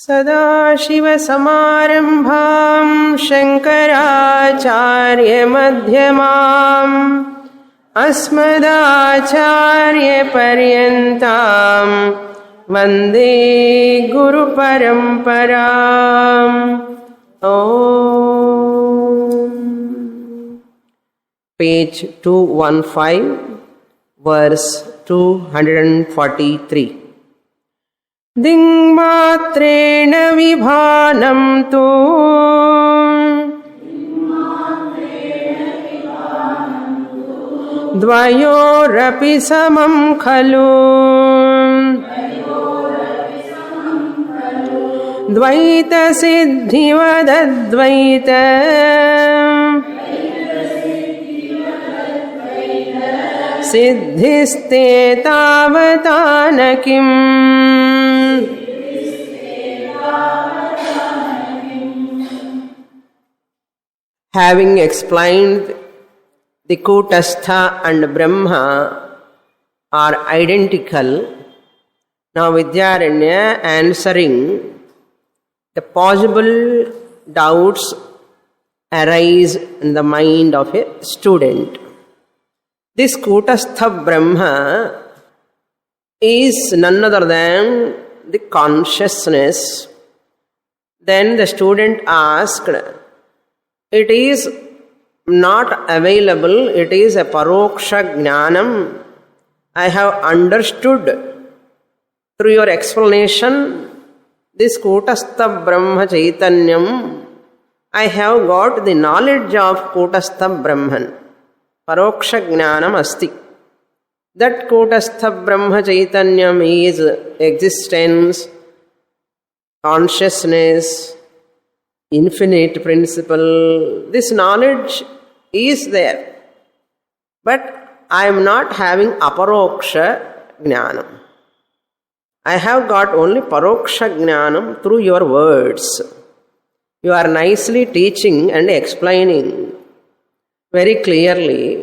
सदाशिवसमारम्भां शङ्कराचार्यमध्यमाम् अस्मदाचार्यपर्यन्तां वन्दे गुरुपरम्पराम्. Page 215, verse 243. दिङ्मात्रेण विभानं तु द्वयोरपि समं खलु. द्वैतसिद्धिवदद्वैत सिद्धिस्ते तावता न किम्. Having explained the Kutastha and Brahma are identical, now Vidyaranya answering the possible doubts arise in the mind of a student. This Kutastha Brahma is none other than the consciousness. Then the student asked, it is not available, it is a paroksha jnanam. I have understood through your explanation this Kutastha Brahma Chaitanyam. I have got the knowledge of Kutastha Brahman. Paroksha jnanam asti. That Kutastha Brahma Chaitanyam is existence, consciousness, infinite principle. This knowledge is there. But I am not having aparoksha jnanam. I have got only paroksha jnanam through your words. You are nicely teaching and explaining very clearly.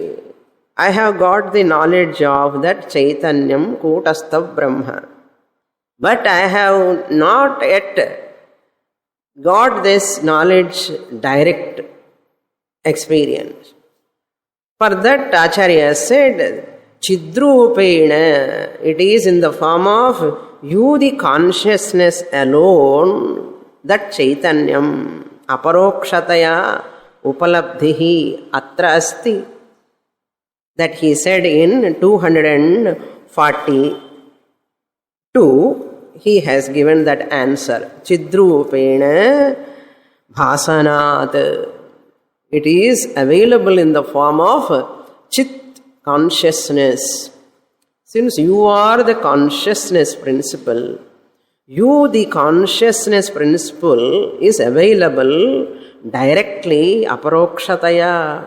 I have got the knowledge of that Chaitanyam Kutastha Brahma. But I have not yet got this knowledge direct experience. For that Acharya said, Chidrupena, it is in the form of you, the consciousness alone, that Chaitanyam, aparokshataya upalabdhihi atra asti. That he said in 242, he has given that answer. Chidrupena bhasanat. It is available in the form of chit, consciousness. Since you are the consciousness principle, you, the consciousness principle, is available directly, aparokshataya.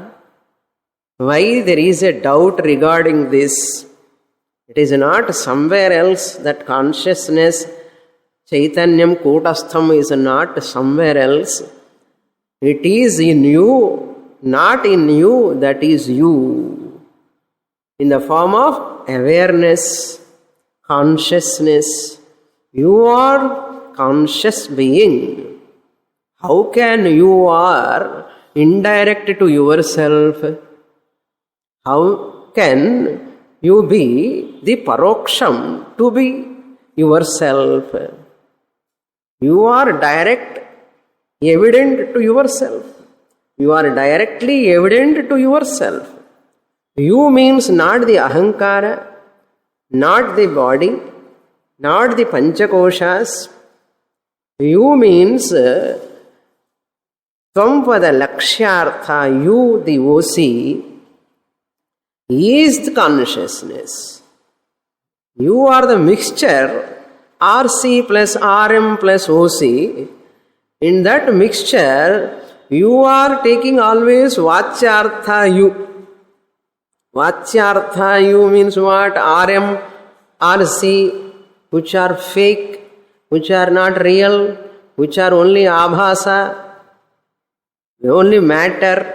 Why there is a doubt regarding this? It is not somewhere else. That consciousness, Chaitanyam Kutastham, is not somewhere else. It is in you, not in you, that is you. In the form of awareness, consciousness. You are conscious being. How can you are indirect to yourself? How can you be the paroksham to be yourself? You are direct, evident to yourself. You are directly evident to yourself. You means not the ahankara, not the body, not the panchakoshas. You means Tvampada lakshyartha, you, the OC, is the consciousness. You are the mixture, RC plus RM plus OC. In that mixture, you are taking always Vachyartha you. Vachyartha you means what? RM, RC, which are fake, which are not real, which are only abhasa, only matter.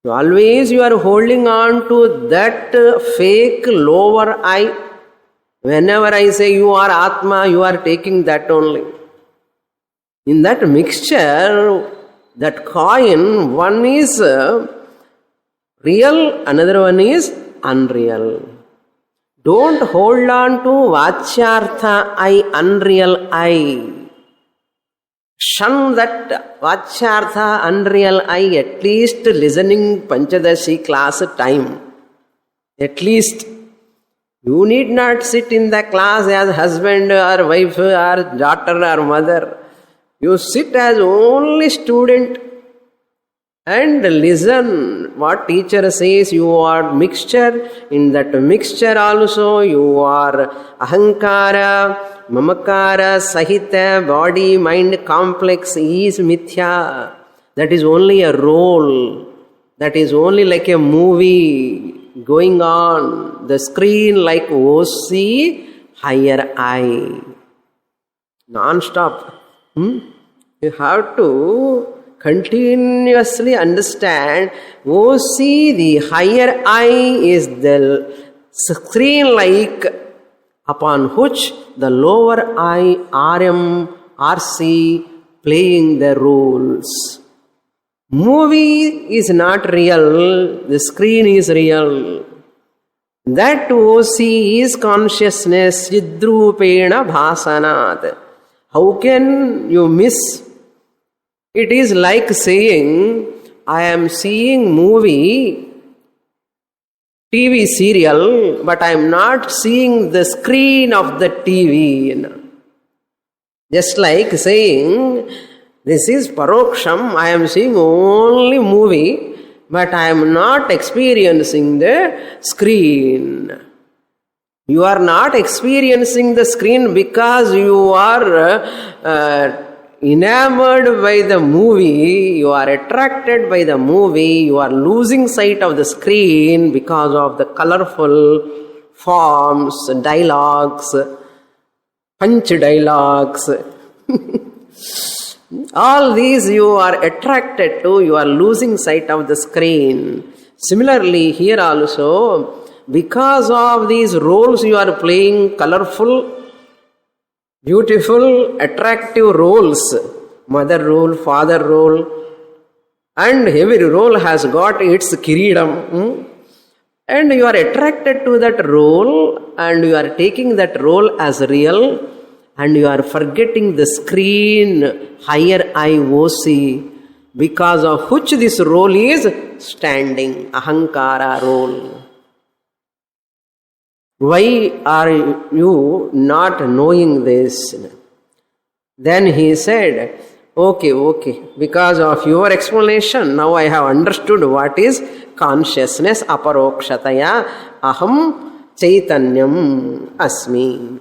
Always you are holding on to that fake lower I. Whenever I say you are Atma, you are taking that only. In that mixture, that coin, one is real, another one is unreal. Don't hold on to Vachyartha I, unreal I. Shun that Vachyartha, unreal I, at least listening Panchadashi class time. At least. You need not sit in the class as husband or wife or daughter or mother. You sit as only student and listen what teacher says. You are mixture. In that mixture also you are ahankara, mamakara, sahita, body, mind complex is mithya. That is only a role. That is only like a movie going on. The screen like OC, higher I. Non-stop. You have to continuously understand OC, the higher I, is the screen like upon which the lower I, RM, RC, playing the roles. Movie is not real, the screen is real. That OC is consciousness, Chidrupena Bhasanat. How can you miss? It is like saying, I am seeing movie, TV serial, but I am not seeing the screen of the TV. Just like saying, this is Paroksham, I am seeing only movie, but I am not experiencing the screen. You are not experiencing the screen because you are enamored by the movie, you are attracted by the movie, you are losing sight of the screen because of the colorful forms, dialogues, punch dialogues. All these you are attracted to, you are losing sight of the screen. Similarly, here also, because of these roles you are playing, colorful, beautiful, attractive roles, mother role, father role, and every role has got its kiridam. And you are attracted to that role and you are taking that role as real, and you are forgetting the screen, higher IOC, because of which this role is standing, ahankara role. Why are you not knowing this? Then he said, okay, because of your explanation, now I have understood what is consciousness, aparokshataya, aham chaitanyam asmi.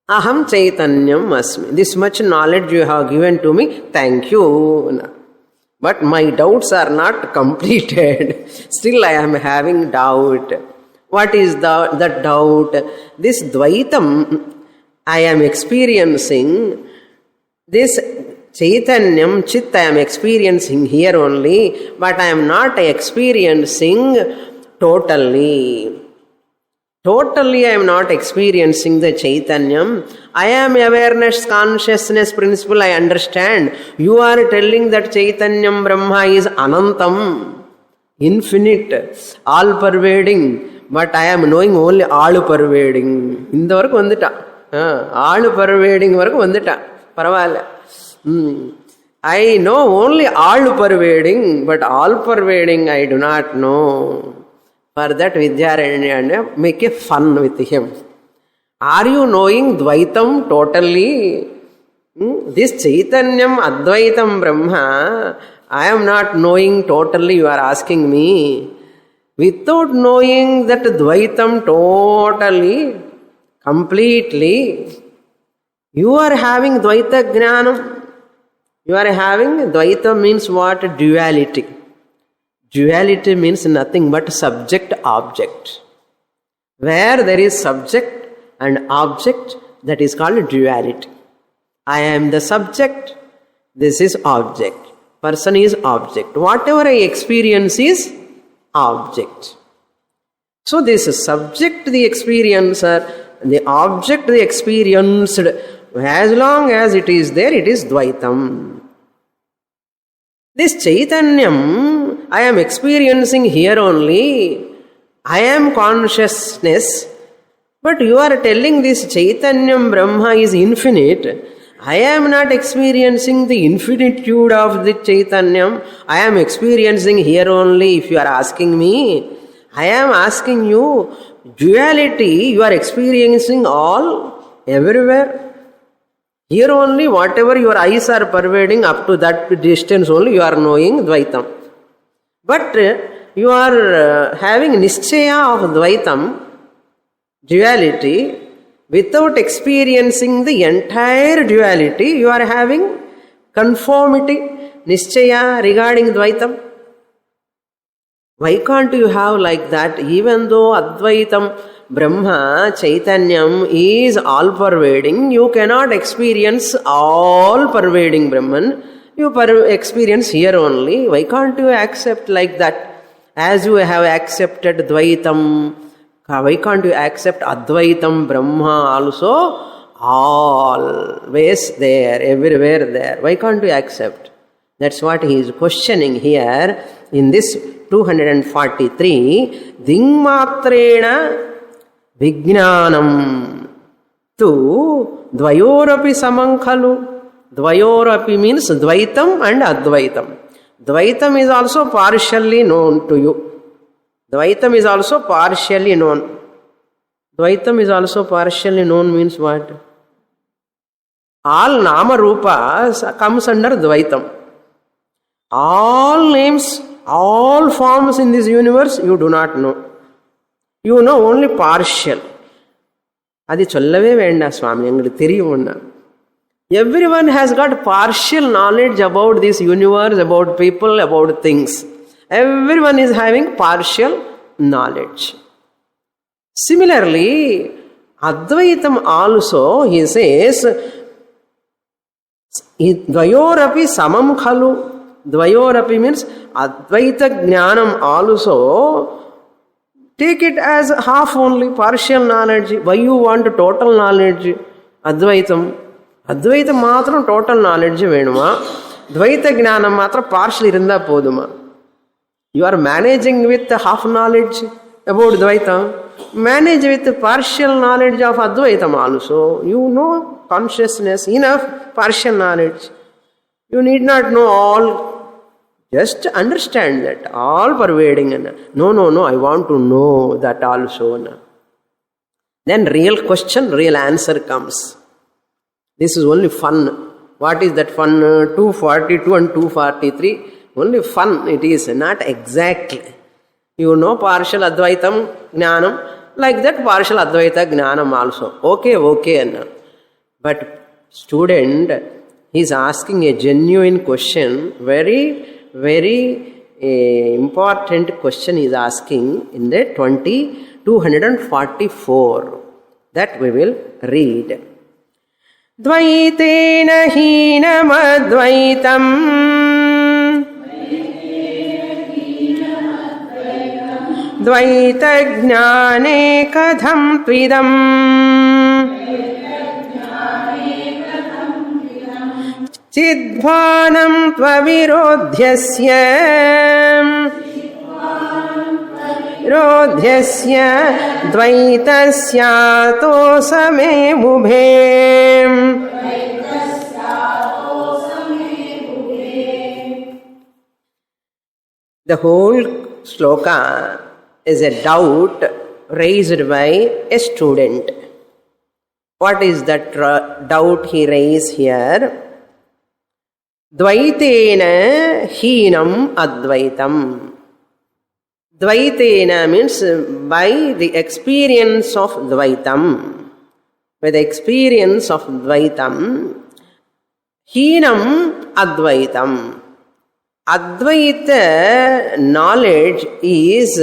Aham chaitanyam asmi. This much knowledge you have given to me, thank you. But my doubts are not completed. Still I am having doubt. What is that doubt? This Dvaitam I am experiencing, this Chaitanyam, Chit I am experiencing here only, but I am not experiencing totally. Totally I am not experiencing the Chaitanyam. I am awareness, consciousness principle, I understand. You are telling that Chaitanyam Brahma is Anantam, infinite, all-pervading. But I am knowing only all-pervading. In the work vandita. All-pervading work vandita. Paravale. I know only all-pervading, but all-pervading I do not know. For that Vidyaranya make a fun with him. Are you knowing Dvaitam totally? This Chaitanyam Advaitam Brahma, I am not knowing totally, you are asking me. Without knowing that Dvaitam totally, completely, you are having Dvaita Jnanam. You are having, Dvaita means what? Duality. Duality means nothing but subject-object. Where there is subject and object, that is called duality. I am the subject, this is object. Person is object. Whatever I experience is object. So this subject, the experiencer, the object, the experienced, As long as it is there, it is Dvaitam. This Chaitanyam I am experiencing here only. I am consciousness. But you are telling this Chaitanyam Brahma is infinite. I am not experiencing the infinitude of the Chaitanyam. I am experiencing here only. If you are asking me, I am asking you, duality you are experiencing all, everywhere. Here only, whatever your eyes are pervading, up to that distance only you are knowing Dvaitam. But you are having Nischaya of Dvaitam, duality, without experiencing the entire duality. You are having conformity, Nischaya regarding Dvaitam. Why can't you have like that? Even though Advaitam, Brahma, Chaitanyam is all-pervading, you cannot experience all-pervading Brahman. You experience here only. Why can't you accept like that? As you have accepted Dvaitam, why can't you accept Advaitam Brahma also? Always there, everywhere there. Why can't you accept? That's what he is questioning here in this 243. Dingmatrena Vijnanam tu Dvayorapi Samankhalu. Dvayorapi means Dvaitam and Advaitam. Dvaitam is also partially known to you. Dvaitam is also partially known. Dvaitam is also partially known means what? All Nama Rupas comes under Dvaitam. All names, all forms in this universe you do not know. You know only partial. Adi sollave venda Swami, engalukku theriyum. Everyone has got partial knowledge about this universe, about people, about things. Everyone is having partial knowledge. Similarly, Advaitam also, he says, Dvayorapi samam khalu. Dvayorapi means Advaita Jnanam also. Take it as half only, partial knowledge. Why you want total knowledge? Advaitam. Advaitam matram total knowledge venuma. Dvaita Jnanam matra partial irunda poduma. You are managing with half knowledge about Dvaita. Manage with partial knowledge of Advaitam also. You know consciousness, enough partial knowledge. You need not know all. Just understand that all pervading. No, I want to know that also. Then real question, real answer comes. This is only fun. What is that fun? 242 and 243. Only fun it is, not exactly. You know partial Advaitam Jnanam, like that partial Advaita Jnanam also. Okay. But student, he is asking a genuine question, very important question he is asking in the 244. That we will read. Dvaitena hinam advaitam Dvaita jnane kadham tvidam Chidbhanam tvavirodhyasya Dvaitasya tosame mubhe. The whole sloka is a doubt raised by a student. What is that doubt he raised here? Dvaitena hinam advaitam. Dvaitena means by the experience of Dvaitam. By the experience of Dvaitam, hinam advaitam. Advaita knowledge is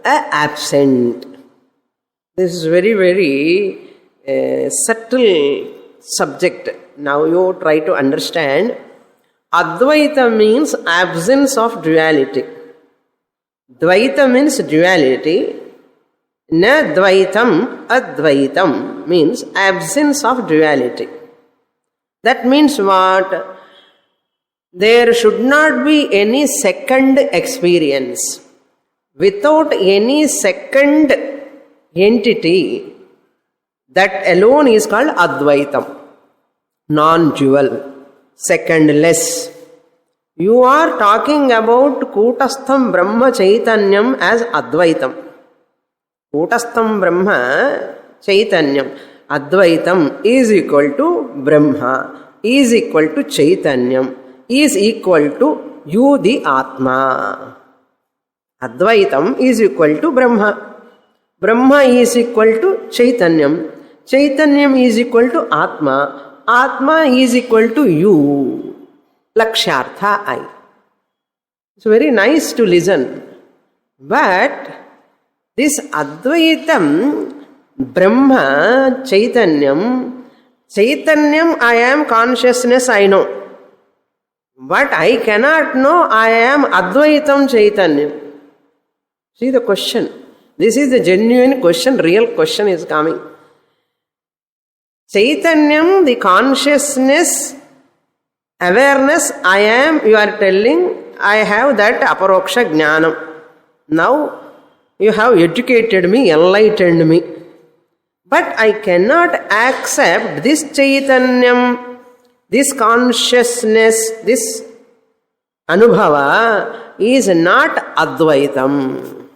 absent. This is very subtle subject. Now you try to understand. Advaita means absence of duality. Dvaita means duality. Na dvaitam advaitam means absence of duality. That means what? There should not be any second experience. Without any second entity, that alone is called Advaitam, non-dual, secondless. You are talking about Kutastham Brahma Chaitanyam as Advaitam. Kutastham Brahma Chaitanyam. Advaitam is equal to Brahma, is equal to Chaitanyam, is equal to you, the Atma. Advaitam is equal to Brahma. Brahma is equal to Chaitanyam. Chaitanyam is equal to Atma. Atma is equal to you. Lakshartha I. It's very nice to listen. But this Advaitam, Brahma, Chaitanyam, I am consciousness, I know. But I cannot know I am Advaitam Chaitanyam. See the question. This is the genuine question, real question is coming. Chaitanyam, the consciousness, awareness, I am, you are telling, I have that aparoksha jnanam. Now, you have educated me, enlightened me. But I cannot accept this Chaitanyam, this consciousness, this Anubhava is not Advaitam.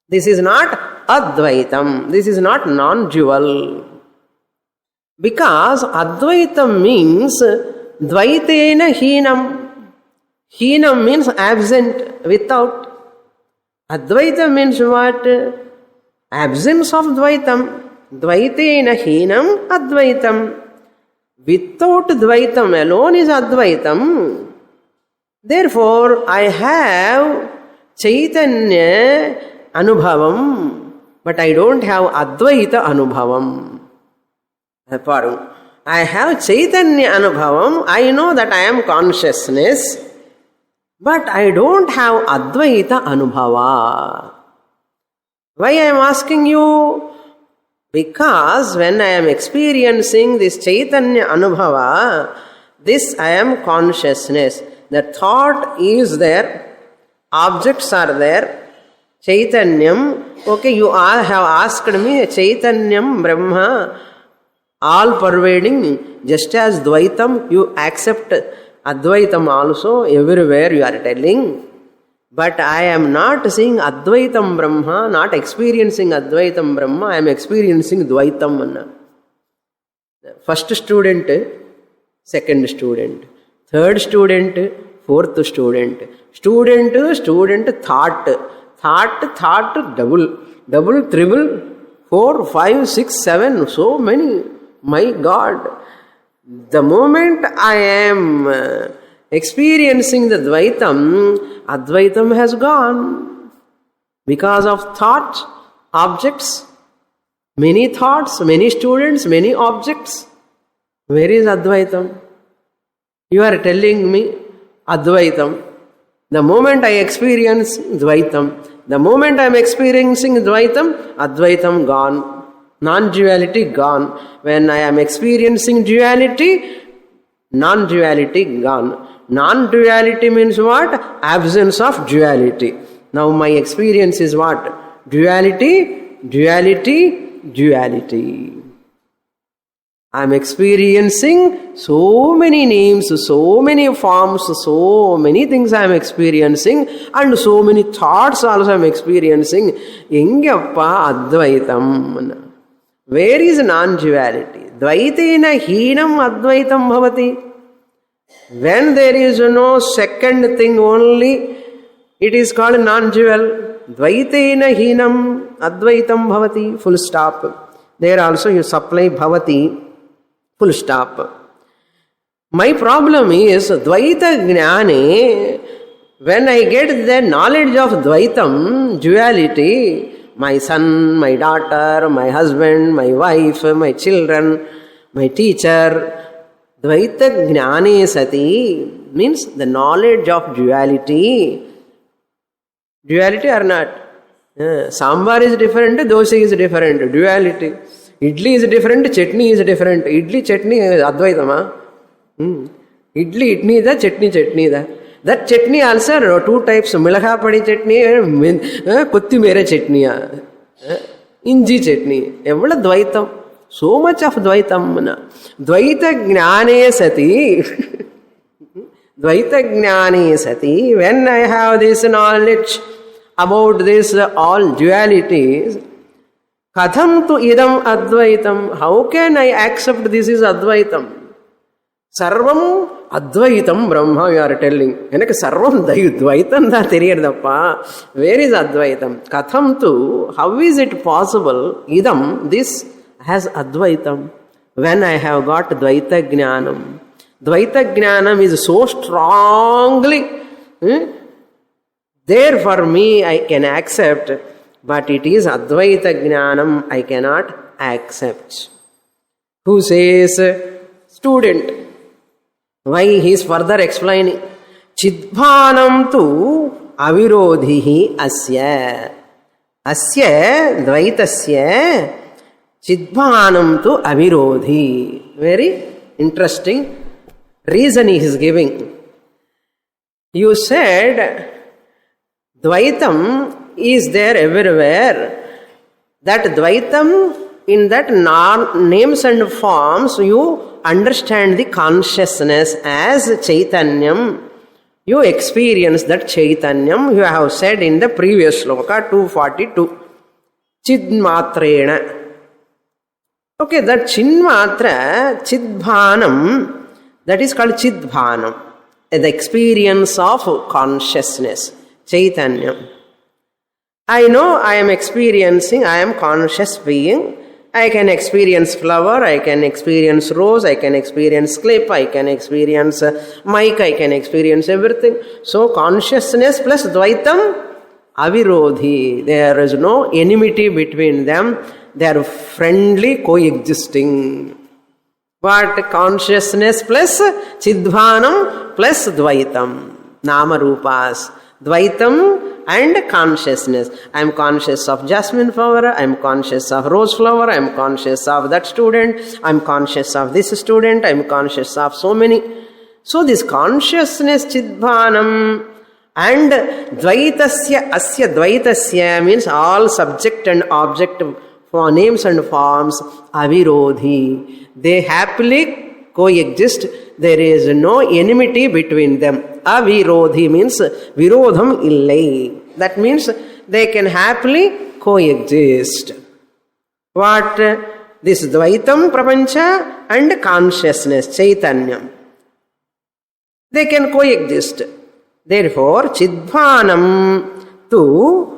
This is not Advaitam. This is not non-dual. Because Advaitam means Dvaitena Heenam. Heenam means absent, without. Advaitam means what? Absence of Dvaitam. Dvaitena Heenam Advaitam. Without Dvaitam alone is Advaitam. Therefore, I have Chaitanya Anubhavam, but I don't have Advaita Anubhavam. I have Chaitanya Anubhavam, I know that I am consciousness, but I don't have Advaita Anubhava. Why I am asking you? Because when I am experiencing this Chaitanya Anubhava, this I am consciousness. The thought is there, objects are there, Chaitanyam, okay, you all have asked me, Chaitanyam, Brahma, all pervading, just as Dvaitam, you accept Advaitam also, everywhere you are telling. But I am not seeing Advaitam Brahma, not experiencing Advaitam Brahma, I am experiencing Dvaitam. First student, second student, third student, fourth student, thought, double, triple, 4, 5, 6, 7, so many. My God, the moment I am experiencing the Dvaitam, Advaitam has gone. Because of thought, objects, many thoughts, many students, many objects. Where is Advaitam? You are telling me Advaitam. The moment I experience Dvaitam, the moment I am experiencing Dvaitam, Advaitam gone. Non-duality gone. When I am experiencing duality, non-duality gone. Non-duality means what? Absence of duality. Now my experience is what? Duality, duality, duality. I am experiencing so many names, so many forms, so many things I am experiencing, and so many thoughts also I am experiencing. Engappa Advaitam. Where is non-duality? Dvaitena heenam Advaitam bhavati. When there is no second thing only, it is called non-dual. Dvaitena heenam Advaitam bhavati. Full stop. There also you supply bhavati. Full stop. My problem is Dvaita Jnane. When I get the knowledge of Dvaitam, duality, my son, my daughter, my husband, my wife, my children, my teacher, Dvaita Jnane Sati means the knowledge of duality. Duality or not? Sambar is different, dosa is different. Duality. Idli is different, chutney is different. Idli, chutney is Advaitama. Idli, idni da, chutney da. That chutney also 2 types, milakha padi chutney, kottimere chutney, inji chutney. Evvala dvaitam. So much of dvaitam. Dvaita gnane sati. Dvaita gnane sati. When I have this knowledge about this all dualities, katham tu idam advaitam. How can I accept this is advaitam? Sarvam advaitam Brahma, you are telling. Enakku sarvam dvaitam da theriyadappa. Where is advaitam? Katham tu, how is it possible? Idam, this has advaitam. When I have got dvaita jnanam. Dvaita jnanam is so strongly there for me, I can accept. But it is advaita jnanam I cannot accept. Who says? Student. Why he is further explaining. Chidbhanam tu avirodhihi asya. Asya dvaitasya chidbhanam tu avirodhi. Very interesting reason he is giving. You said Dvaitam is there everywhere. That Dvaitam, in that names and forms, you understand the consciousness as Chaitanyam. You experience that Chaitanyam, you have said in the previous sloka 242. Chidmatrena. Okay, that Chinmatra, Chidbhanam, that is called Chidbhanam. The experience of consciousness. Chaitanyam. I know I am experiencing, I am conscious being. I can experience flower, I can experience rose, I can experience clip, I can experience mic, I can experience everything. So consciousness plus Dvaitam, avirodhi. There is no enmity between them. They are friendly coexisting. But consciousness plus Chidbhanam plus Dvaitam. Nama Rupas. Dvaitam and consciousness. I am conscious of jasmine flower, I am conscious of rose flower, I am conscious of that student, I am conscious of this student, I am conscious of so many. So this consciousness Chidbhanam and Dvaitasya, Asya Dvaitasya means all subject and object for names and forms, avirodhi. They happily coexist. There is no enmity between them. Avirodhi means virodham illai. That means they can happily coexist. What? This Dvaitam Prapancha and consciousness, Chaitanyam. They can coexist. Therefore, Chidbhanam tu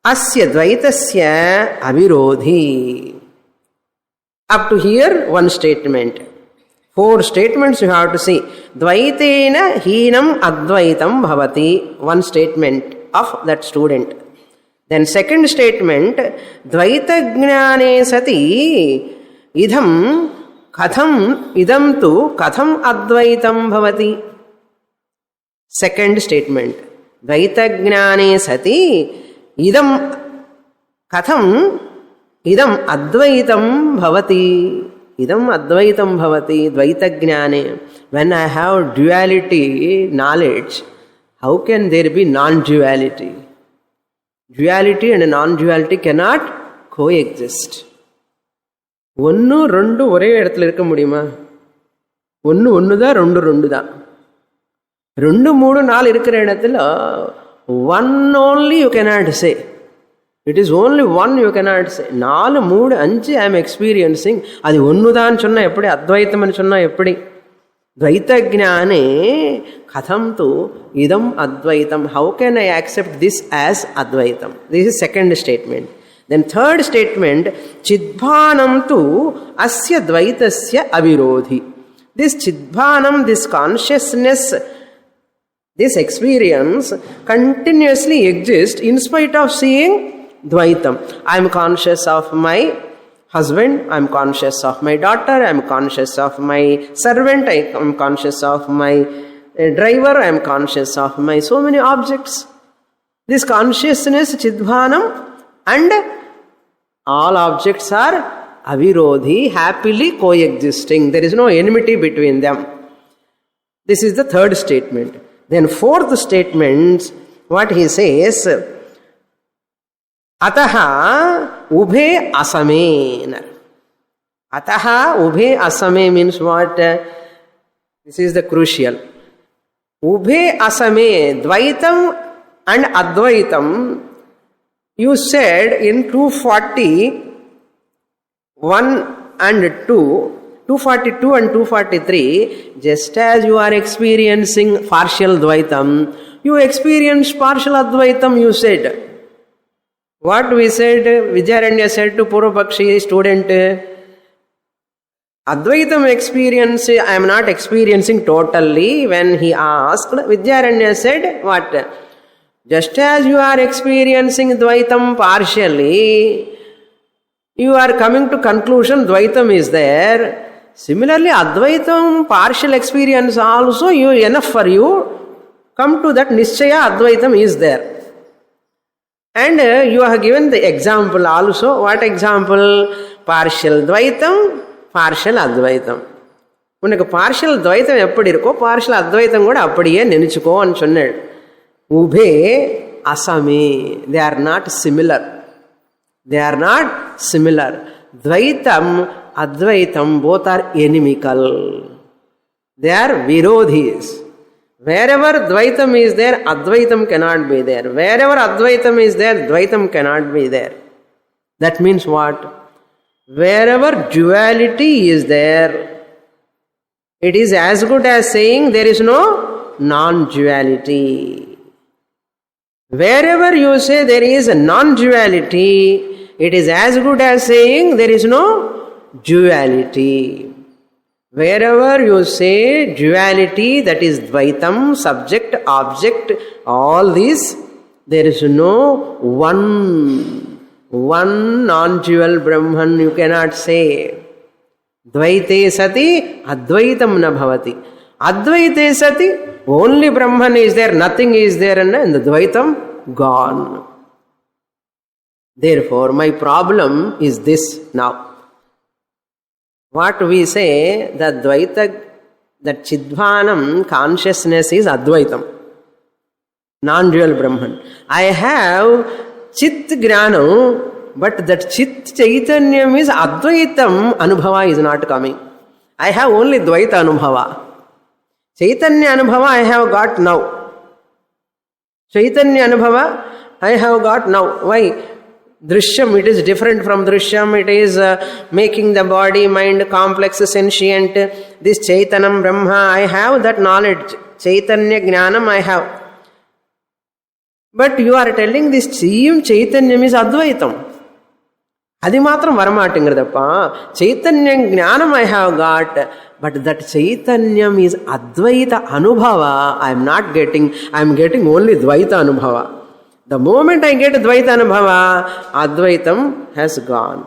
Asya Dvaitasya avirodhi. Up to here, one statement. 4 statements you have to see. Dvaitena heenam advaitam bhavati. One statement of that student. Then second statement, Dvaita jnane sati idham katham idam tu katham advaitam bhavati. Second statement, Dvaita jnane sati idam katham idam advaitam bhavati. Idam advaitam bhavati, dvaita jnane. When I have duality knowledge, how can there be non-duality? Duality and non-duality cannot coexist. Onnu rendu ஒரே இடத்துல இருக்க முடியுமா? ஒன்னு ஒன்னுதான் ரெண்டு ரெண்டு தான். 2 3 4 இருக்கிற இடத்துல one only you cannot say. It is only one you cannot say. 4 3 5 I am experiencing. அது ஒன்னுதான் சொன்னா எப்படி? அத்வைத்தம்னு சொன்னா எப்படி? Dvaita jnane katham tu idam advaitam. How can I accept this as advaitam? This is second statement. Then third statement, Chidbhanam tu asya dvaitasya avirodhi. This Chidbhanam, this consciousness, this experience continuously exists in spite of seeing Dvaitam. I am conscious of my husband, I am conscious of my daughter, I am conscious of my servant, I am conscious of my driver, I am conscious of my so many objects. This consciousness, Chidbhanam, and all objects are avirodhi, happily coexisting. There is no enmity between them. This is the third statement. Then fourth statement, what he says, Ataha ubhe asame. Ataha ubhe asame means what? This is the crucial. Ubhe asame, Dvaitam and Advaitam, you said in 241 and 242 and 243, just as you are experiencing partial Dvaitam, you experience partial Advaitam, you said. What we said, Vidyaranya said to Purvapakshi student, Advaitam experience, I am not experiencing totally. When he asked, Vidyaranya said, what? Just as you are experiencing Dvaitam partially, you are coming to conclusion Dvaitam is there. Similarly, Advaitam partial experience also enough for you. Come to that Nischaya Advaitam is there. And you have given the example also. What example? Partial Dvaitam, partial Advaitam. உனக்கு partial Dvaitam எப்படி இருக்கோ partial Advaitam கூட அப்படியே நினைச்சுக்கோ ன்னு சொன்னேன். Ubhe asame, they are not similar. They are not similar. Dvaitam, Advaitam, both are inimical. They are virodhis. Wherever Dvaitam is there, Advaitam cannot be there. Wherever Advaitam is there, Dvaitam cannot be there. That means what? Wherever duality is there, it is as good as saying there is no non-duality. Wherever you say there is a non-duality, it is as good as saying there is no duality. Wherever you say duality, that is Dvaitam, subject, object, all these, there is no one non-dual Brahman you cannot say. Dvaite sati Advaitam na bhavati. Advaite sati, only Brahman is there, nothing is there, and the Dvaitam gone. Therefore, my problem is this now. What we say, that Dvaita, that Chidvanam consciousness is Advaitam, non-dual Brahman. I have Chit Jnanam, but that Chit Chaitanyam is Advaitam, Anubhava is not coming. I have only Dvaita Anubhava. Chaitanya Anubhava I have got now. Chaitanya Anubhava I have got now. Why? Drishyam, it is different from Drishyam. It is making the body, mind complex, sentient. This Chaitanam Brahma, I have that knowledge. Chaitanya Jnanam I have. But you are telling this same Chaitanyam is Advaitam. Adi matram varamatingradappa. Chaitanya Jnanam I have got. But that Chaitanyam is Advaita Anubhava. I am not getting. I am getting only Dvaita Anubhava. The moment I get Dvaita Anubhava, Advaitam has gone.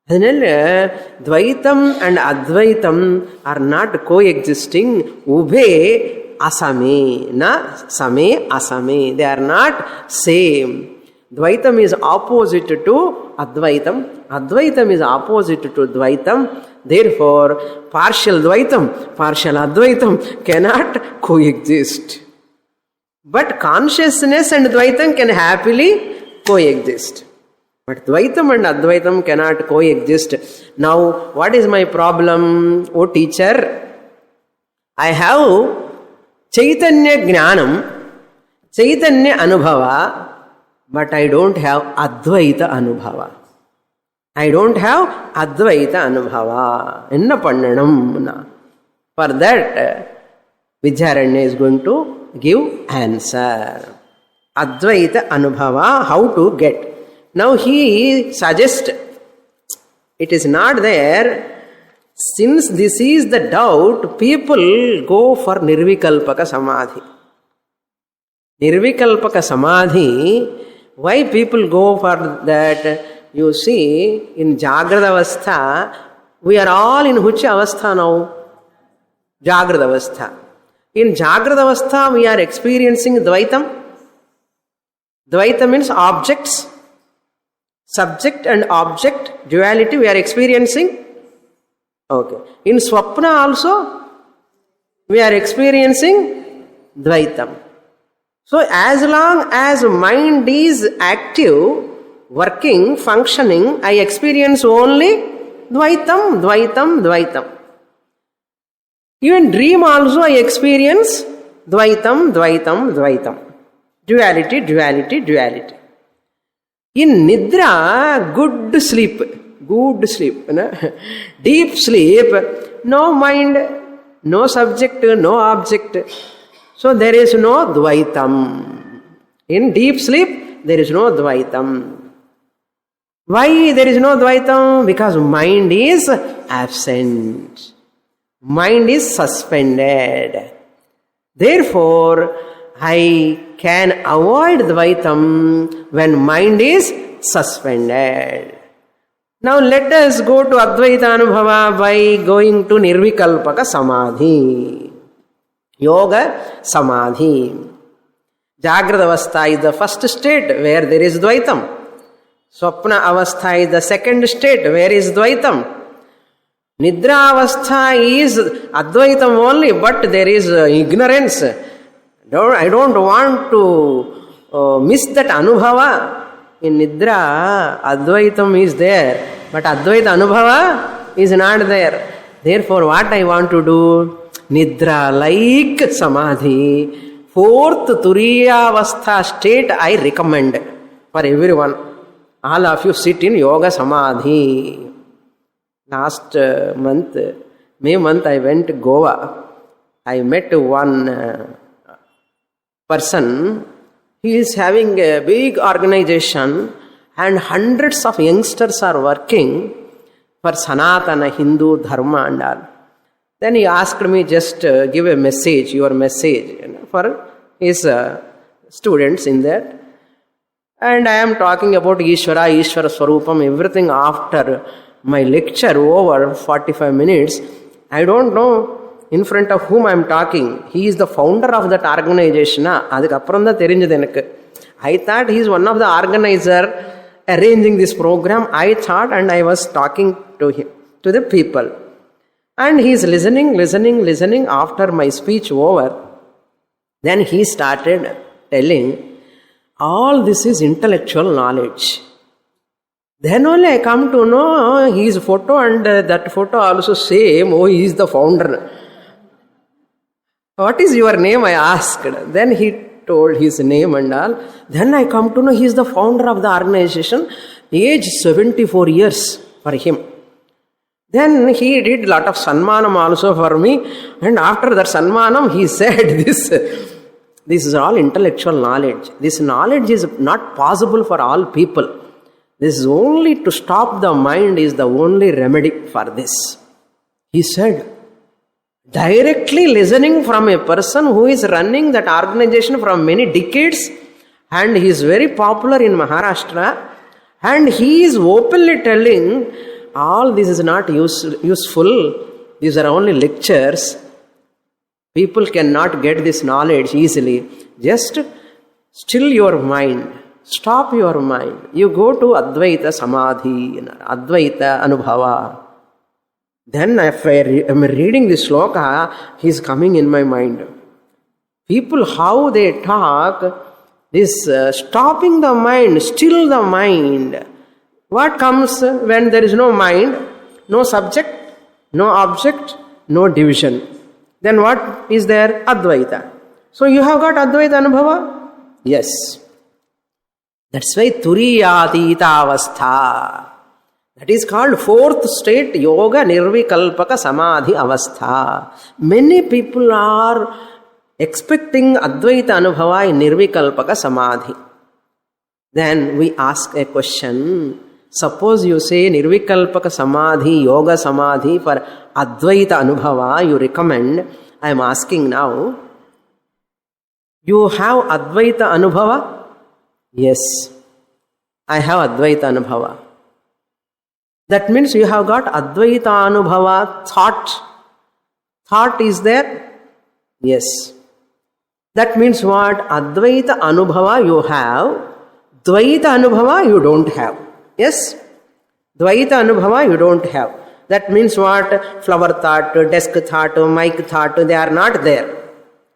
Dvaitam and Advaitam are not coexisting. Ubhe asame, na same asame. They are not same. Dvaitam is opposite to Advaitam. Advaitam is opposite to Dvaitam. Therefore, partial Dvaitam, partial Advaitam cannot coexist. But consciousness and Dvaitam can happily coexist. But Dvaitam and Advaitam cannot coexist. Now, what is my problem, O teacher? I have Chaitanya Jnanam, Chaitanya Anubhava, but I don't have Advaita Anubhava. I don't have Advaita Anubhava. Enna pannanam. For that, Vidyaranya is going to give answer. Advaita Anubhava, how to get. Now he suggests, it is not there. Since this is the doubt, people go for Nirvikalpaka Samadhi. Nirvikalpaka Samadhi, why people go for that? You see, in Jagrada Avastha, we are all in which Avastha now? Jagrada Avastha. In Jagrada Avastha, we are experiencing Dvaitam. Dvaita means objects. Subject and object, duality we are experiencing. Okay. In Swapna also, we are experiencing Dvaitam. So as long as mind is active, working, functioning, I experience only Dvaitam, Dvaitam, Dvaitam. Even dream also I experience Dvaitam, Dvaitam, Dvaitam. Duality, duality, duality. In Nidra, good sleep, deep sleep, no mind, no subject, no object. So there is no Dvaitam. In deep sleep, there is no Dvaitam. Why there is no Dvaitam? Because mind is absent. Mind is suspended. Therefore, I can avoid Dvaitam when mind is suspended. Now let us go to Advaita Anubhava by going to Nirvikalpaka Samadhi. Yoga Samadhi. Jagrata Avastha is the first state where there is Dvaitam. Swapna Avastha is the second state where is Dvaitam. Nidra Avastha is Advaitam only, but there is ignorance. I don't want to miss that Anubhava. In Nidra, Advaitam is there, but Advaita Anubhava is not there. Therefore, what I want to do? Nidra like Samadhi, fourth Turiya Avastha state I recommend for everyone. All of you sit in Yoga Samadhi. Last month, May month, I went to Goa. I met one person. He is having a big organization and hundreds of youngsters are working for Sanatana Hindu Dharma and all. Then he asked me just give a message, your message for his students in that. And I am talking about Ishvara, Ishvara Swarupam, everything after my lecture over 45 minutes. I don't know in front of whom I am talking. He is the founder of that organization. I thought he is one of the organizer arranging this program. I thought, and I was talking to him, to the people. And he is listening. After my speech over, then he started telling, all this is intellectual knowledge. Then only I come to know his photo and that photo also same. Oh, he is the founder. What is your name? I asked. Then he told his name and all. Then I come to know he is the founder of the organization. Age 74 years for him. Then he did a lot of Sanmanam also for me. And after that Sanmanam, he said this is all intellectual knowledge. This knowledge is not possible for all people. This is only to stop the mind is the only remedy for this. He said, directly listening from a person who is running that organization from many decades, and he is very popular in Maharashtra, and he is openly telling, all this is not useful, these are only lectures, people cannot get this knowledge easily. Just still your mind. Stop your mind. You go to Advaita Samadhi, Advaita Anubhava. Then if I am reading this sloka, he is coming in my mind. People, how they talk, this stopping the mind, still the mind. What comes when there is no mind, no subject, no object, no division? Then what is there? Advaita. So you have got Advaita Anubhava? Yes. That's why Turiyatita Avastha. That is called fourth state, Yoga Nirvikalpaka Samadhi Avastha. Many people are expecting Advaita Anubhava in Nirvikalpaka Samadhi. Then we ask a question. Suppose you say Nirvikalpaka Samadhi, Yoga Samadhi for Advaita Anubhava, you recommend. I am asking now. You have Advaita Anubhava? Yes, I have Advaita Anubhava. That means you have got Advaita Anubhava thought. Thought is there? Yes. That means what? Advaita Anubhava you have, Dvaita Anubhava you don't have. Yes? Dvaita Anubhava you don't have. That means what? Flower thought, desk thought, mic thought, they are not there.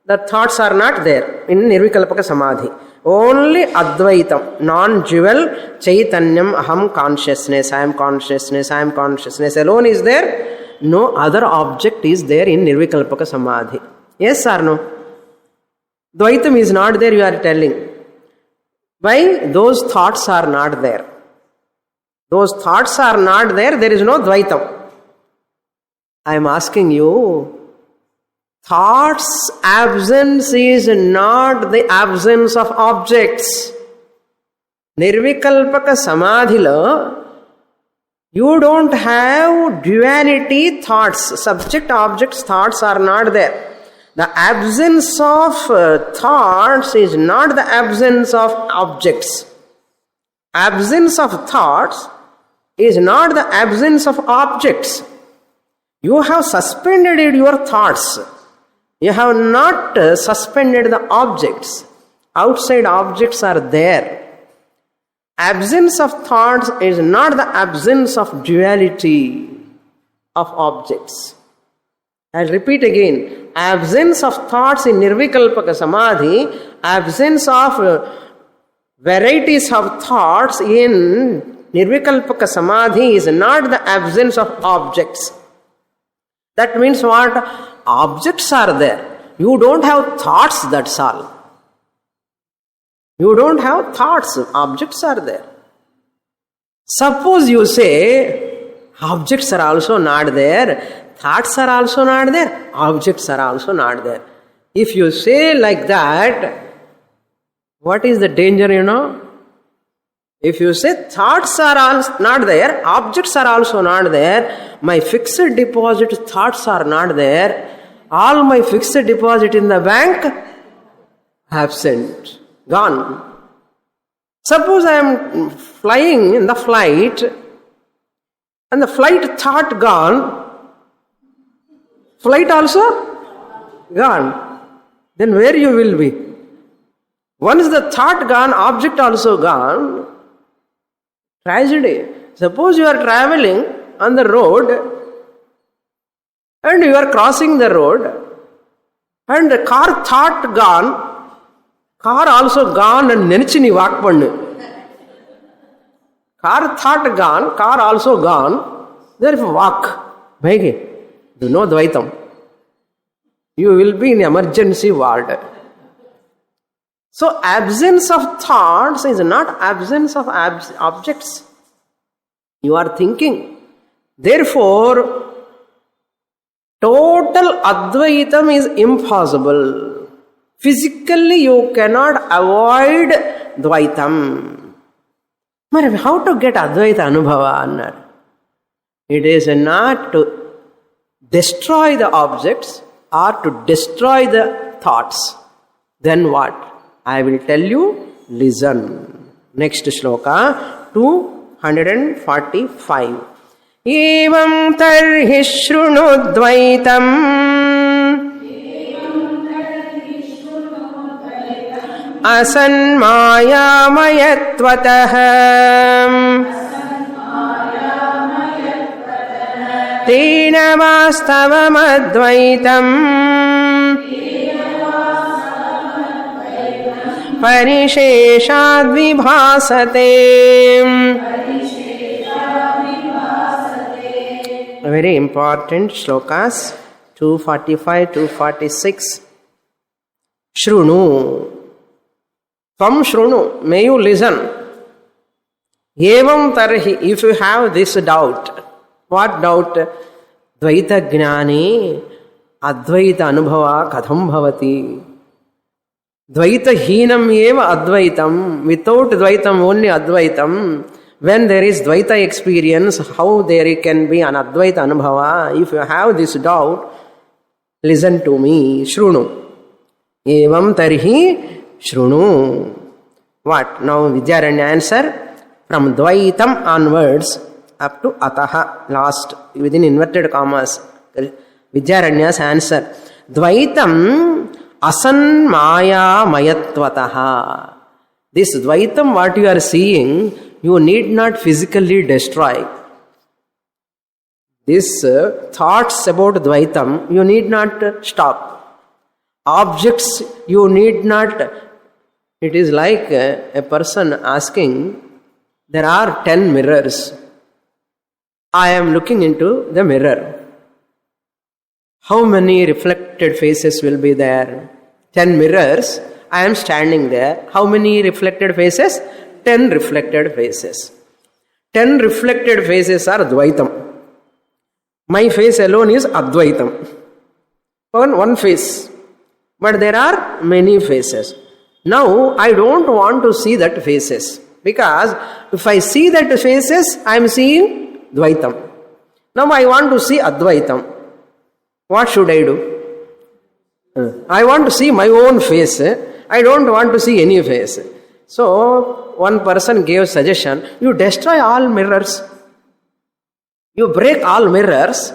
The thoughts are not there in Nirvikalpaka Samadhi. Only Advaitam, non-dual Chaitanyam, Aham consciousness, I am consciousness, I am consciousness alone is there. No other object is there in Nirvikalpaka Samadhi. Yes or no? Dvaitam is not there, you are telling. Why? Those thoughts are not there. Those thoughts are not there, there is no Dvaitam. I am asking you, thoughts' absence is not the absence of objects. Nirvikalpaka Samadhila, you don't have duality thoughts. Subject, objects, thoughts are not there. The absence of thoughts is not the absence of objects. Absence of thoughts is not the absence of objects. You have suspended your thoughts. You have not suspended the objects. Outside objects are there. Absence of thoughts is not the absence of duality of objects. I'll repeat again. Absence of thoughts in Nirvikalpaka Samadhi, absence of varieties of thoughts in Nirvikalpaka Samadhi is not the absence of objects. That means what? Objects are there. You don't have thoughts, that's all. You don't have thoughts, objects are there. Suppose you say, objects are also not there, thoughts are also not there, objects are also not there. If you say like that, what is the danger, you know? If you say thoughts are also not there, objects are also not there, my fixed deposit thoughts are not there, all my fixed deposit in the bank, absent, gone. Suppose I am flying in the flight and the flight thought gone, flight also gone. Then where you will be? Once the thought gone, object also gone, tragedy. Suppose you are traveling on the road and you are crossing the road and the car thought gone, car also gone and nenichi ni walk pannu. Car thought gone, car also gone, therefore walk. Bhai, do no Dvaitam. You will be in emergency ward. So absence of thoughts is not absence of objects. You are thinking. Therefore, total Advaitam is impossible. Physically you cannot avoid Dvaitam. But how to get Advaita Anubhava? It is not to destroy the objects or to destroy the thoughts. Then what? I will tell you, listen. Next shloka, 245. Evam tarhi shrunu dvaitam asan maya mayatvatah tena vastavam advaitam Parisheshad vibhasate. Very important shlokas, 245, 246. Shrunu. Tvam shrunu. May you listen. Evam tarhi. If you have this doubt. What doubt? Dvaita gnani. Advaita anubhava katham bhavati. Dvaita heenam eva advaitam. Without dvaitam, only advaitam. When there is dvaita experience, how there can be an advaita anubhava? If you have this doubt, listen to me. Shrunu. Evam tarhi shrunu. What? Now Vidyaranya answer. From dvaitam onwards up to ataha, last, within inverted commas. Vidyaranya's answer. Dvaitam asan maya mayatvataha. This Dvaitam, what you are seeing, you need not physically destroy. These thoughts about Dvaitam, you need not stop. Objects, you need not. It is like a person asking, there are 10 mirrors. I am looking into the mirror. How many reflected faces will be there? 10 mirrors. I am standing there. How many reflected faces? 10 reflected faces. 10 reflected faces are Dvaitam. My face alone is Advaitam. One face. But there are many faces. Now, I don't want to see that faces. Because if I see that faces, I am seeing Dvaitam. Now, I want to see Advaitam. What should I do? I want to see my own face. I don't want to see any face. So, one person gave suggestion, you destroy all mirrors. You break all mirrors,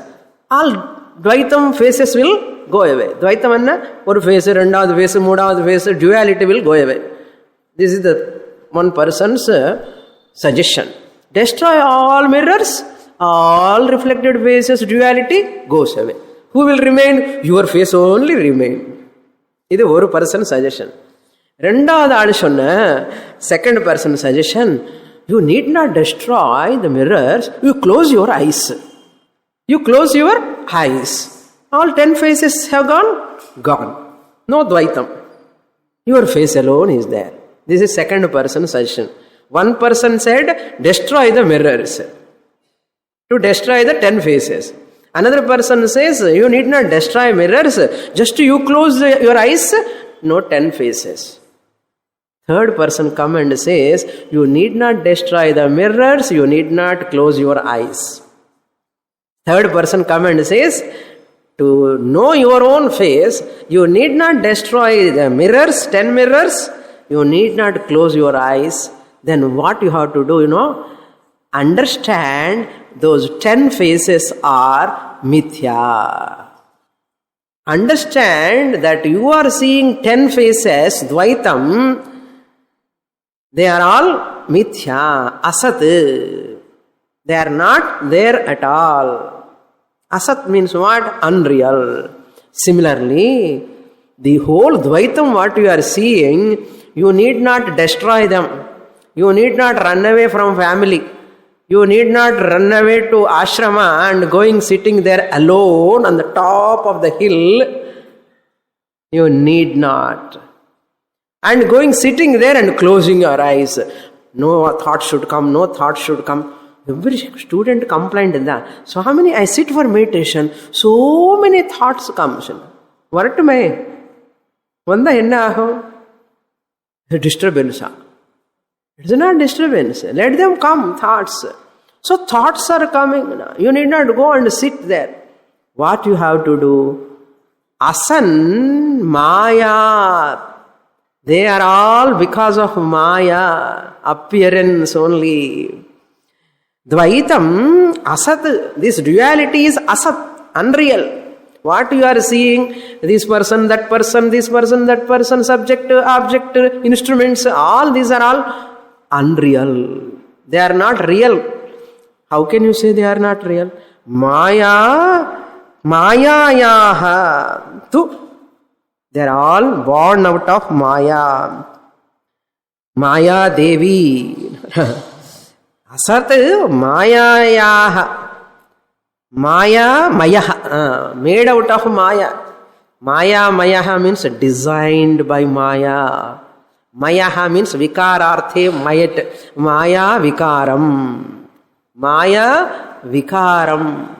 all Dvaitam faces will go away. Dvaitam anna, one face, rendavathu face, moodavathu face, duality will go away. This is the one person's suggestion. Destroy all mirrors, all reflected faces, duality goes away. Who will remain? Your face only remain. This is one person's suggestion. Rendavathu aal sonna, second person's suggestion, you need not destroy the mirrors. You close your eyes. You close your eyes. All 10 faces have gone? Gone. No Dvaitam. Your face alone is there. This is second person suggestion. One person said, destroy the mirrors. To destroy the 10 faces. Another person says, you need not destroy mirrors. Just you close your eyes, no 10 faces. Third person come and says, you need not destroy the mirrors, you need not close your eyes. Third person come and says, to know your own face, you need not destroy the mirrors, 10 mirrors, you need not close your eyes. Then what you have to do, understand those 10 faces are mithya. Understand that you are seeing 10 faces, Dvaitam, they are all mithya, asat. They are not there at all. Asat means what? Unreal. Similarly, the whole Dvaitam what you are seeing, you need not destroy them. You need not run away from family. You need not run away to ashrama and going sitting there alone on the top of the hill. You need not. And going sitting there and closing your eyes. No thought should come, no thought should come. Every student complained in that. Swamini, I sit for meditation, so many thoughts come. What am I? Vanda enna aham? Disturbance. It's not disturbance. Let them come, thoughts. So thoughts are coming. You need not go and sit there. What you have to do? Asan Maya. They are all because of Maya, appearance only. Dvaitam, asat, this duality is asat, unreal. What you are seeing, this person, that person, this person, that person, subject, object, instruments, all these are all unreal. They are not real. How can you say they are not real? Maya, Mayayaha, tu. They are all born out of Maya. Maya Devi. Asat Mayayaha. Maya Mayaha. Made out of Maya. Maya Mayaha means designed by Maya. Mayaha means vikararthe mayat. Maya vikaram. Maya vikaram.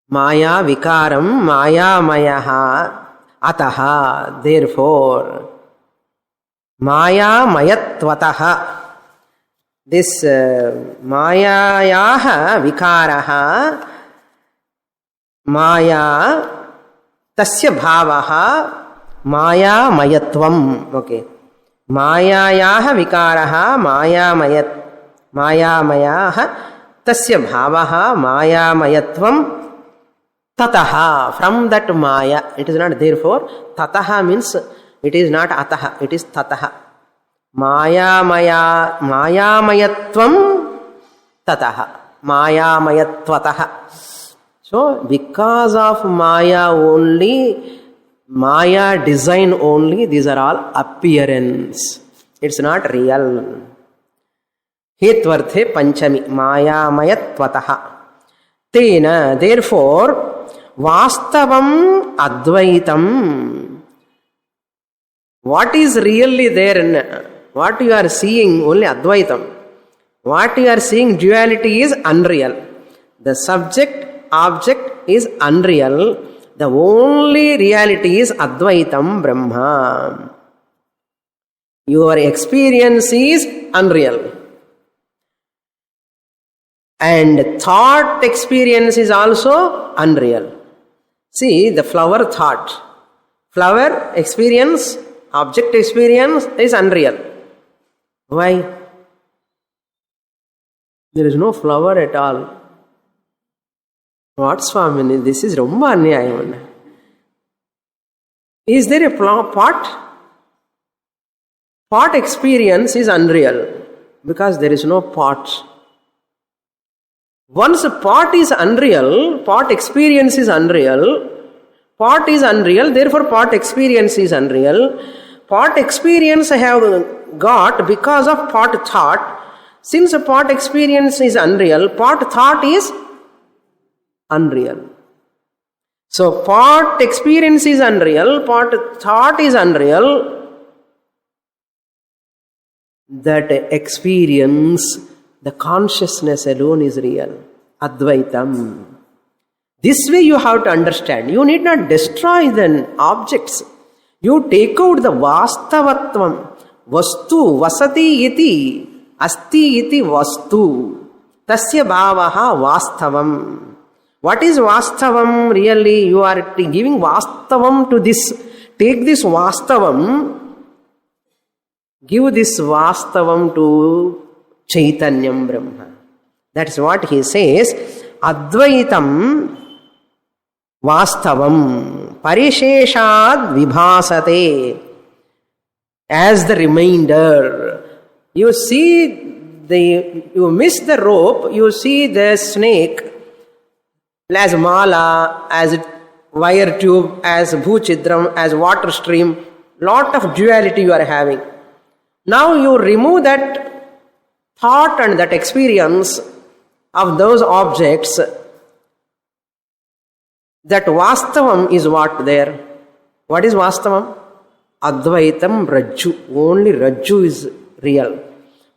Maya vikaram. Maya mayaha. Ataha, therefore, Maya mayatvataha. This Mayayaha vikaraha, Maya tasya bhavaha, Maya mayatvam. Okay. Mayayaha vikaraha, Maya mayaha, tasya bhavaha, Maya mayatvam. Tataha, from that Maya, it is not therefore. Tataha means it is not ataha, it is tataha. Maya mayatvam tataha. mayamayatvatah. So because of Maya only, Maya design only, these are all appearance. It's not real. Hetvarthe panchami, mayamayatvatah. Tena, therefore, vastavam advaitam. What is really there in what you are seeing, only advaitam. What you are seeing, duality, is unreal. The subject, object is unreal. The only reality is advaitam Brahma. Your experience is unreal. And thought experience is also unreal. See, the flower thought. Flower experience, object experience is unreal. Why? There is no flower at all. What, Swamini? This is Romba Anyayam. Is there a pot? Pot experience is unreal because there is no pot. Once a pot is unreal, pot experience is unreal. Pot is unreal, therefore pot experience is unreal. Pot experience I have got because of pot thought. Since a pot experience is unreal, pot thought is unreal. So pot experience is unreal, pot thought is unreal. That experience, the consciousness alone is real. Advaitam. This way you have to understand. You need not destroy the objects. You take out the vastavatvam. Vastu, vasati iti, asti iti vastu. Tasya bhavaha vastavam. What is vastavam really? You are giving vastavam to this. Take this vastavam. Give this vastavam to Chaitanyam Brahma. That is what he says. Advaitam vastavam parisheshad vibhasate. As the remainder. You see, you miss the rope, you see the snake as mala, as wire tube, as bhuchidram, as water stream. Lot of duality you are having. Now you remove that thought and that experience of those objects. That vastavam is what there? What is vastavam? Advaitam Rajju. Only Rajju is real.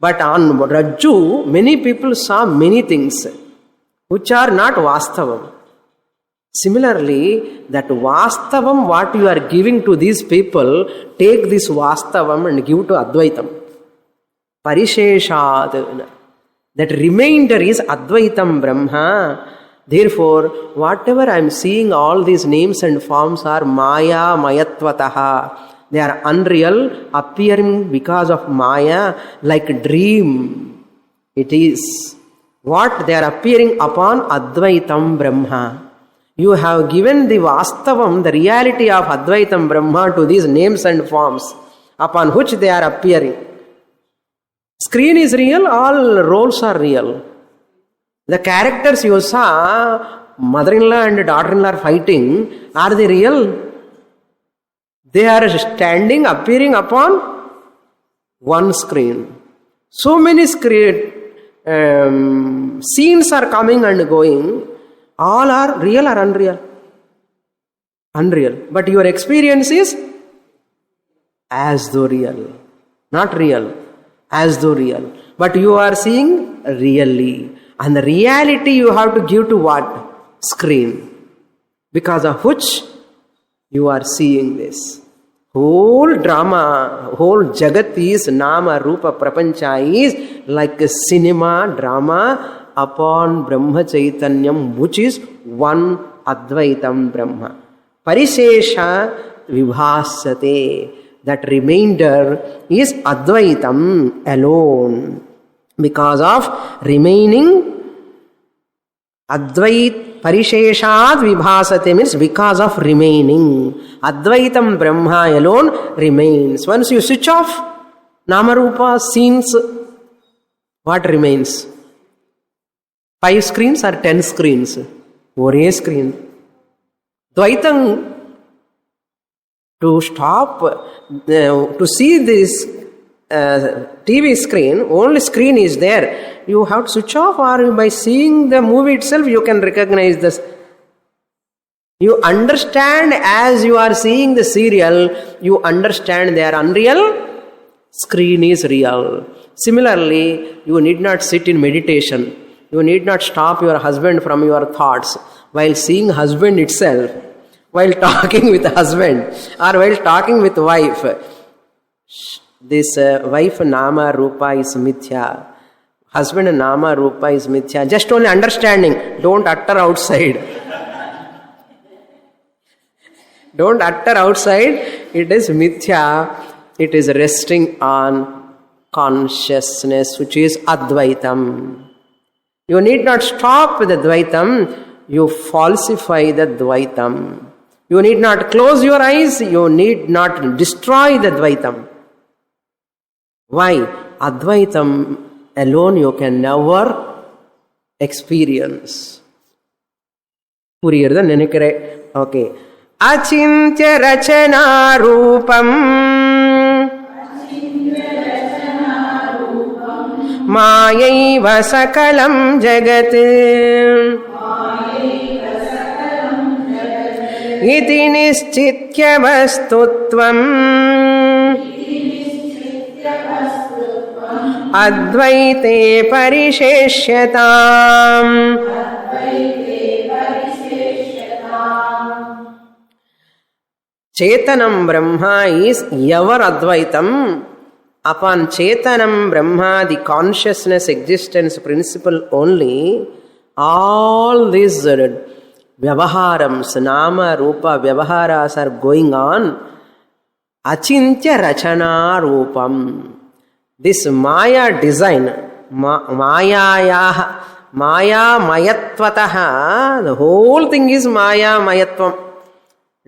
But on Rajju, many people saw many things which are not vastavam. Similarly, that vastavam, what you are giving to these people, take this vastavam and give to Advaitam. Parisheshad. That remainder is Advaitam Brahma. Therefore, whatever I am seeing, all these names and forms are Maya Mayatvataha. They are unreal, appearing because of Maya, like a dream. It is. What they are appearing upon Advaitam Brahma. You have given the Vastavam, the reality of Advaitam Brahma, to these names and forms upon which they are appearing. Screen is real, all roles are real. The characters you saw, mother-in-law and daughter-in-law fighting, are they real? They are standing, appearing upon one screen. So many scenes are coming and going. All are real or unreal? Unreal. But your experience is as though real. Not real. As though real. But you are seeing really. And the reality you have to give to what? Screen. Because of which you are seeing this. Whole drama, whole Jagat is Nama Rupa Prapancha is like a cinema drama upon Brahma Chaitanyam, which is one Advaitam Brahma. Parishesha vibhasate. That remainder is Advaitam alone. Because of remaining Advait Parisheshad vibhasate means because of remaining. Advaitam Brahma alone remains. Once you switch off Namarupa scenes, what remains? 5 screens or 10 screens? One screen. Dvaitam, to stop, to see this TV screen, only screen is there. You have to switch off, or by seeing the movie itself, you can recognize this. You understand as you are seeing the serial, you understand they are unreal, screen is real. Similarly, you need not sit in meditation. You need not stop your husband from your thoughts while seeing husband itself, while talking with husband, or while talking with wife. This wife nama rupa is mithya. Husband nama rupa is mithya. Just only understanding. Don't utter outside. Don't utter outside. It is mithya. It is resting on consciousness, which is Advaitam. You need not stop with the Dvaitam. You falsify the Dvaitam. You need not close your eyes. You need not destroy the Dvaitam. Why? Advaitam alone you can never experience. Puriyarda nenekire. Okay. Achintya rachana rupam Mayaiva sakalam jagat Iti nischitya vastutvam Advaite parisheshyatam. Chetanam Brahma is ever Advaitam. Upon Chetanam Brahma, the consciousness existence principle only, all these vyavaharams, nama, rupa, vyavaharas are going on. Achintya rachana rupam. This Maya design, Maya Mayatvataha, the whole thing is Maya Mayatvam,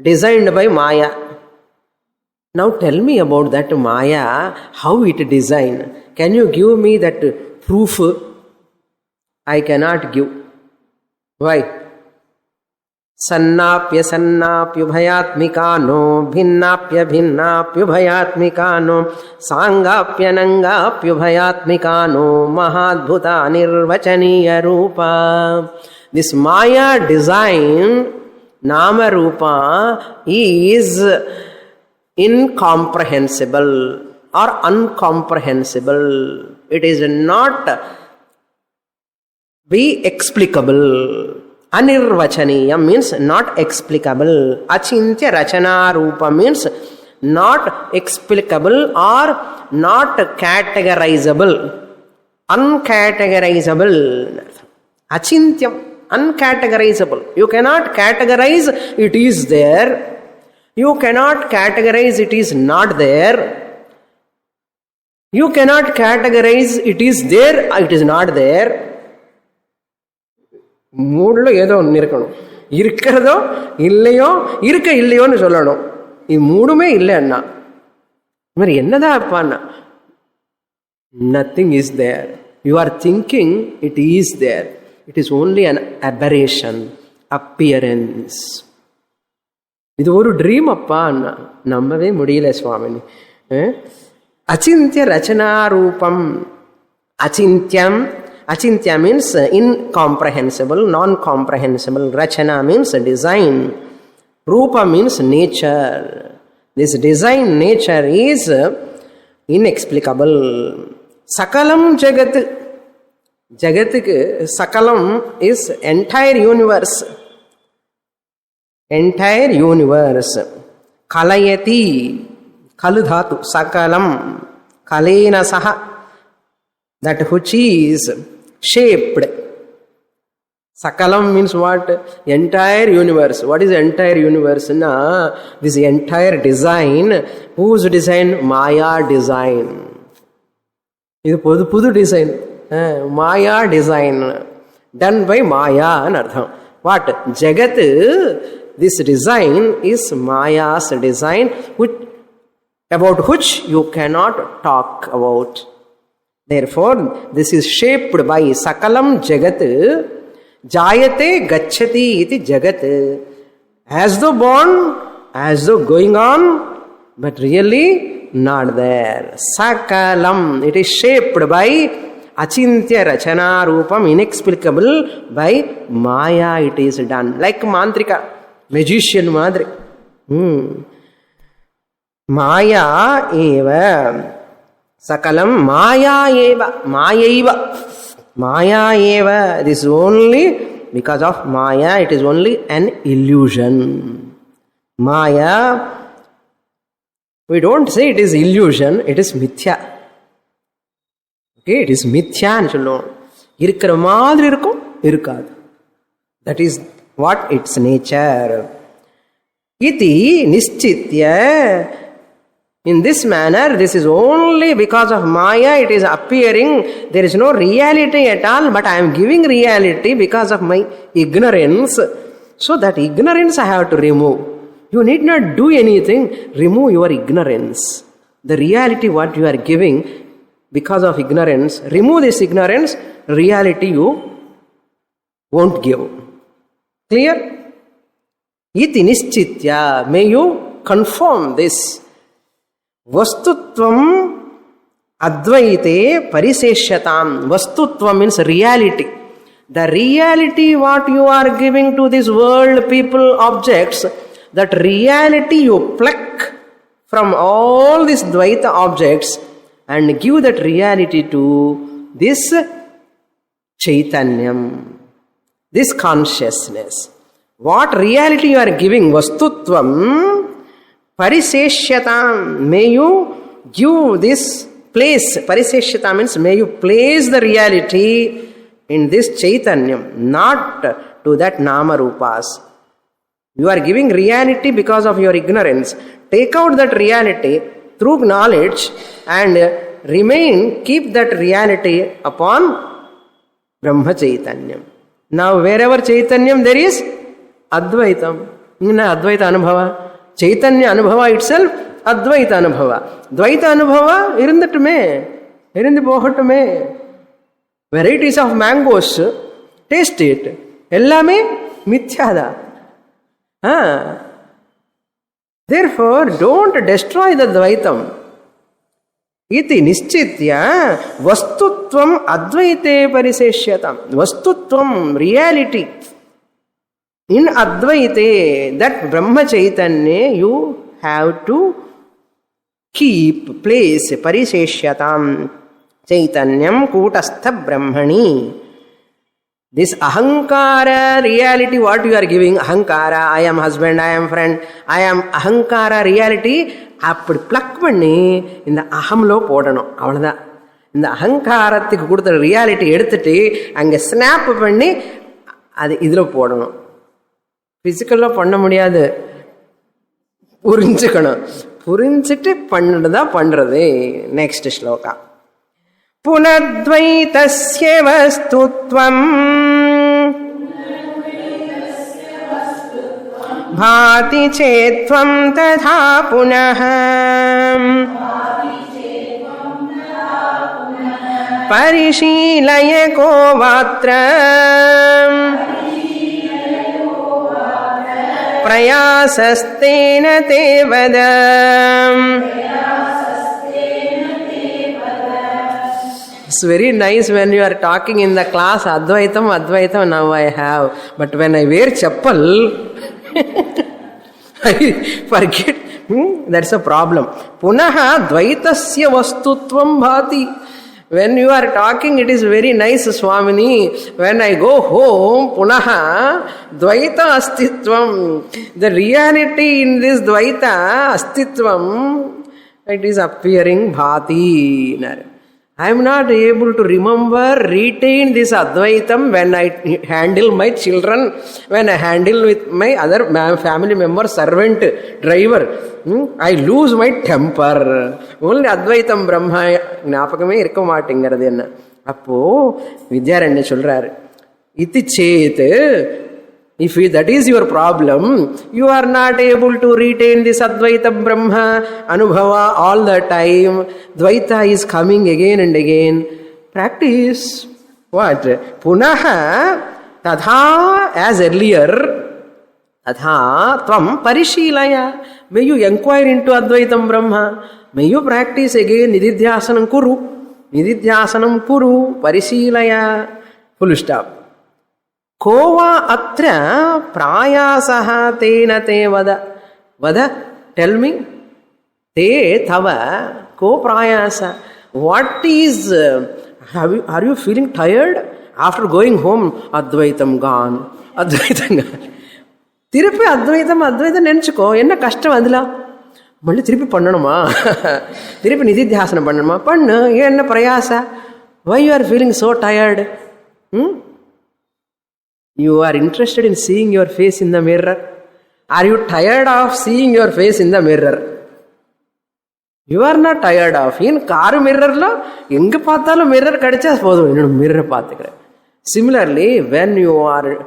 designed by Maya. Now tell me about that Maya, how it designed. Can you give me that proof? I cannot give. Why? Sannapya sannapyubhayatmikano bhinnapya bhinnapyubhayatmikano sangapya nangapyubhayatmikano mahadbhuta nirvachaniya rupa. This Maya design, Nama Rupa, is incomprehensible or uncomprehensible. It is not be explicable. Anirvachaniya means not explicable. Achintya rachana rupa means not explicable or not categorizable. Uncategorizable. Achintyam, uncategorizable. You cannot categorize it is there. You cannot categorize it is not there. You cannot categorize it is there, it is not there. மூணுல ஏதோ ஒன்று இருக்கணும். இருக்கிறதோ இல்லையோ, இருக்க இல்லையோன்னு சொல்லணும். இது மூணுமே இல்லை அண்ணா. இது மாதிரி என்னதான் அப்பாண்ணா? Nothing is there. You are thinking it is there. It is only an aberration, appearance. இது ஒரு ட்ரீம் அப்பா அண்ணா. நம்பவே முடியல சுவாமினி. அச்சிந்திய ரச்சனா ரூபம். அச்சிந்தியம். Achintya means incomprehensible, non-comprehensible. Rachana means design. Rupa means nature. This design nature is inexplicable. Sakalam jagat. Jagatik, sakalam is entire universe. Entire universe. Kalayati. Kaludhatu. Sakalam. Kalena saha. That which is shaped. Sakalam means what? Entire universe. What is entire universe? This entire design. Whose design? Maya design. This is pudu design. Maya design. Done by Maya. What? Jagat, this design is Maya's design, about which you cannot talk about. Therefore, this is shaped by Sakalam Jagat, Jayate Gacchati iti Jagat. As though born, as though going on, but really not there. Sakalam, it is shaped by Achintya Rachana Rupam, inexplicable by Maya it is done. Like Mantrika, magician Madri. Maya eva. Sakalam Maya eva. Maya eva. This is only because of Maya, it is only an illusion. Maya, we don't say it is illusion, it is mithya. Okay, it is mithya and சொல்லணும். இருக்கிற மாதிரி இருக்கும், இருக்காது. That is what its nature. Iti nischitya. In this manner, this is only because of Maya, it is appearing. There is no reality at all, but I am giving reality because of my ignorance. So that ignorance I have to remove. You need not do anything. Remove your ignorance. The reality what you are giving because of ignorance, remove this ignorance, reality you won't give. Clear? Iti nischitya. May you confirm this. Vastutvam advaite pariseshyatam. Vastutvam means reality. The reality what you are giving to this world, people, objects, that reality you pluck from all these Dvaita objects and give that reality to this Chaitanyam, this consciousness. What reality you are giving, Vastutvam Pariseshyatam, may you give this place. Pariseshyatam means may you place the reality in this Chaitanyam, not to that Nama Rupas. You are giving reality because of your ignorance. Take out that reality through knowledge and keep that reality upon Brahma Chaitanyam. Now wherever Chaitanyam there is Advaitam. Advaita Anubhava. Chaitanya Anubhava itself, Advaita Anubhava. Dvaita Anubhava, irindi pohatume. Varieties of mangoes, taste it. Ellame mithyada. Therefore, don't destroy the Dvaitam. Iti nischitya vastutvam advaite pariseshyatam. Vastutvam, reality. In Advaite, that Brahma Chaitanya, you have to keep, place, pariseshyatam, Chaitanyam kutastha Brahmani. This Ahankara reality, what you are giving, Ahankara, I am husband, I am friend, I am Ahankara reality, appadi pluck panni, in the Ahamlo podano, avladha. In the Ahankarathukku kudutha reality eduthitte, ange snap panni, adu idhula podano. Physical பண்ண முடியாது, புரிஞ்சுக்கணும். புரிஞ்சிட்டு பண்ணதா பண்றது. Next shloka. புனத்வைதஸ்ய வஸ்துத்வம் பாதி சேத்வம் ததா புனः பரிசீலய கோவாத்ர प्रयासस्तेन ते वद. It's very nice when you are talking in the class Advaitam now I have, but when I wear chappal I forget. That's a problem. Punaha Dvaitasya vastutvam bhati. When you are talking, it is very nice, Swamini. When I go home, punaha, Dvaita astitvam. The reality in this Dvaita astitvam, it is appearing bhati. I am not able to remember, retain this Advaitam when I handle my children, when I handle with my other family member, servant, driver. I lose my temper. Only Advaitam Brahma ஞாபகமே இருக்க மாட்டேங்கிறது என்ன. அப்போ வித்யாரண்யர் சொல்றாரு, இதி சேத் If that is your problem, you are not able to retain this Advaita Brahma Anubhava all the time. Dvaita is coming again and again. Practice what? Punaha tadha, as earlier, tadha tvam parishilaya. May you inquire into Advaitam Brahma. May you practice again Nididhyasanam kuru. Nididhyasanam kuru parishilaya. Full stop. Kova atra prayasaha tena te vada. Vada, tell me. Te tava ko prayasa. What is, are you feeling tired? After going home, Advaitam gone. Advaitam gone. Thirupi Advaitam nenchuko. Enna kashtam adila? Malli thirupi pannanuma. Thirupi nididhyasanam pannanuma. Pannu, enna prayasa. Why you are feeling so tired? You are interested in seeing your face in the mirror. Are you tired of seeing your face in the mirror? You are not tired of. In car mirror lo, enga paathalu mirror kadicha podu. Mirror paathikare. Similarly, when you are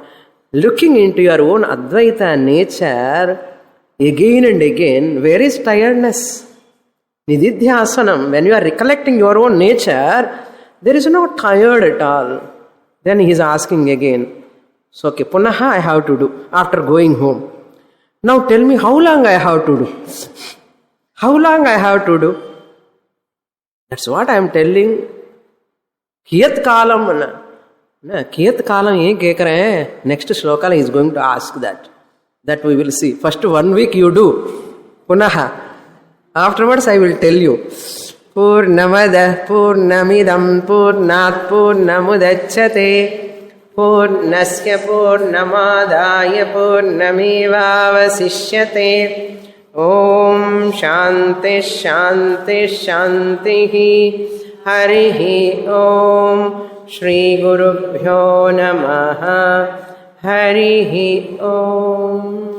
looking into your own Advaita nature again and again, where is tiredness? Nididhyasanam, when you are recollecting your own nature, there is no tired at all. Then he is asking again. So, okay, punaha I have to do after going home. Now tell me how long I have to do. How long I have to do? That's what I am telling. Kiyat kalam. Kiyat kalam ye kekare. Next shloka is going to ask that. That we will see. First 1 week you do. Punaha. Afterwards I will tell you. Purnamada purnamidam purnat purnamudachyate. Purnasya purnamadaya purnamevavasishyate. Om Shanti Shanti Shanti Harihi Om Shri Gurubhyo Namaha Harihi Om.